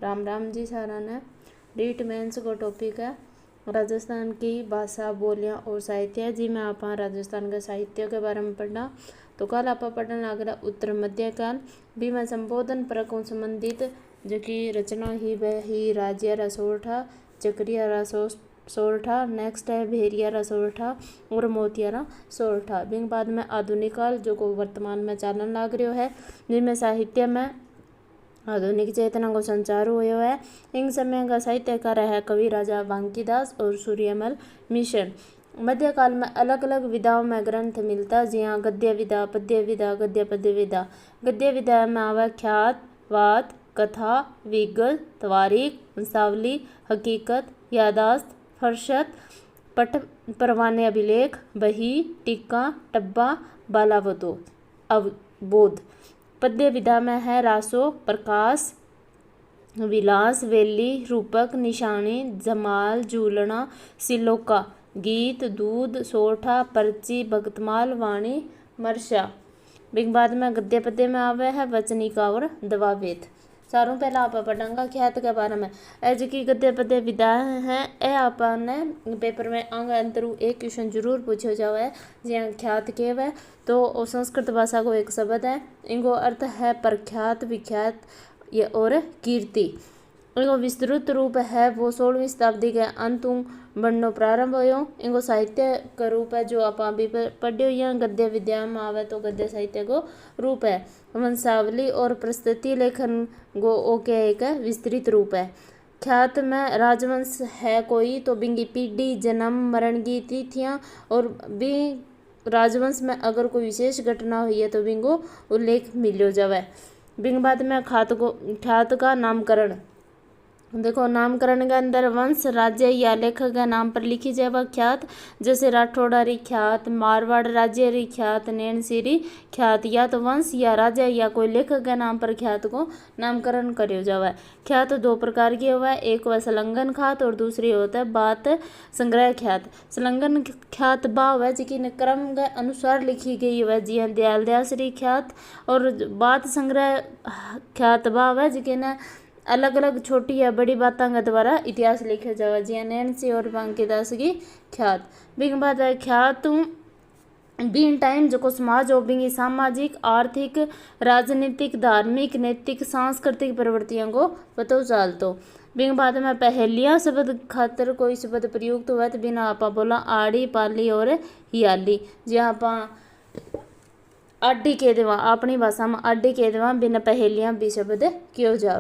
राम राम जी सारा ने। रीट मेंस को टॉपिक है राजस्थान की भाषा बोलियां और साहित्य। जी मैं आप राजस्थान के साहित्य के बारे में पढ़ना। तो कल आप पढ़ने लग रहा उत्तर मध्यकाल भी मैं संबोधन परक संबंधित जो कि रचना ही वह ही राज्य रसोठा चक्रिया रसो सोरठा। नेक्स्ट है भेरिया रसोरठा और मोतियारा सोरठा। बिंग बाद में आधुनिक काल जो को वर्तमान में चालन लाग रहा है जिनमें साहित्य में आधुनिक चेतना को संचार हुआ है। इन समय का साहित्यकार है कवि राजा बांकीदास और सूर्यमल मिशन। मध्यकाल में अलग अलग विधाओं में ग्रंथ मिलता जी हाँ गद्य विधा पद्य विधा गद्य पद्य विधा। गद्य विधा में आवे ख्यात वाद कथा विगत तवारीख वंशावली हकीकत यादाश्त फरसत पट परवाने अभिलेख बही टीका टब्बा बालावतो अवबोध। पद्य विधा में है रासो प्रकाश विलास वेली रूपक निशानी जमाल झूलना सिलोका गीत दूध सोठा पर्ची भक्तमाल वाणी मरशा। बिग बाद में गद्य पद्य में आवे है वचनिका और दवावेद। सारों पहला आप पढ़ेंगे ख्यात के बारे में। एज की गद्य पद्य विधाएं हैं ए आपने पेपर में अंग अंतरू एक क्वेश्चन जरूर पूछा जावे जी ख्यात के वे तो संस्कृत भाषा को एक शब्द है। इनको अर्थ है प्रख्यात विख्यात और कीर्ति। इनको विस्तृत रूप है वो 16वीं शताब्दी के अंत बननो प्रारंभ हो। इनको साहित्य का रूप है जो आप अभी पढ़े हुए गद्य विद्या में आवे तो गद्य साहित्य को रूप है। वंशावली और प्रस्तुति लेखन गो ओके एक विस्तृत रूप है। ख्यात में राजवंश है कोई तो बिंगी पीढ़ी जन्म मरण की तिथियाँ और भी राजवंश में अगर कोई विशेष घटना हुई है तो बिंगो उल्लेख मिलो जावे। बिंग बाद में ख्यात का नामकरण देखो नामकरण के अंदर वंश राज्य या लेखक के नाम पर लिखी जाए वह ख्यात जैसे राठौड़ा री ख्यात मारवाड़ राज्य री ख्यात नैनसी ख्यात या तो वंश या राज्य या कोई लेखक के नाम पर ख्यात को नामकरण करो जावे। ख्यात दो प्रकार की हुआ है एक वह संलग्न ख्यात और दूसरी होता है बात संग्रह ख्यात। संलग्न ख्यात बा हुआ जिसकी क्रम के अनुसार लिखी गई हुआ जी दयाल दयासरी ख्यात और बात संग्रह ख्यात बा हुआ जिसके अलग अलग छोटी या बड़ी बातों के द्वारा इतिहास लिखा जावा जी नैनसी और बांकीदास की ख्यात। बिंग बात है ख्यात बीन टाइम जो समाज और बिंगी सामाजिक आर्थिक राजनीतिक धार्मिक नैतिक सांस्कृतिक प्रवृत्तियों को पतो चालतो। बिंग बाद में पहेलियां शब्द खातर कोई शब्द प्रयुक्त हुआ तो बिना आपा बोला आड़ी पाली और हियाली जी आपा आडी कह देवा अपनी भाषा में आडी कह देवा बिना पहेलियां भी शब्द क्यों जावे।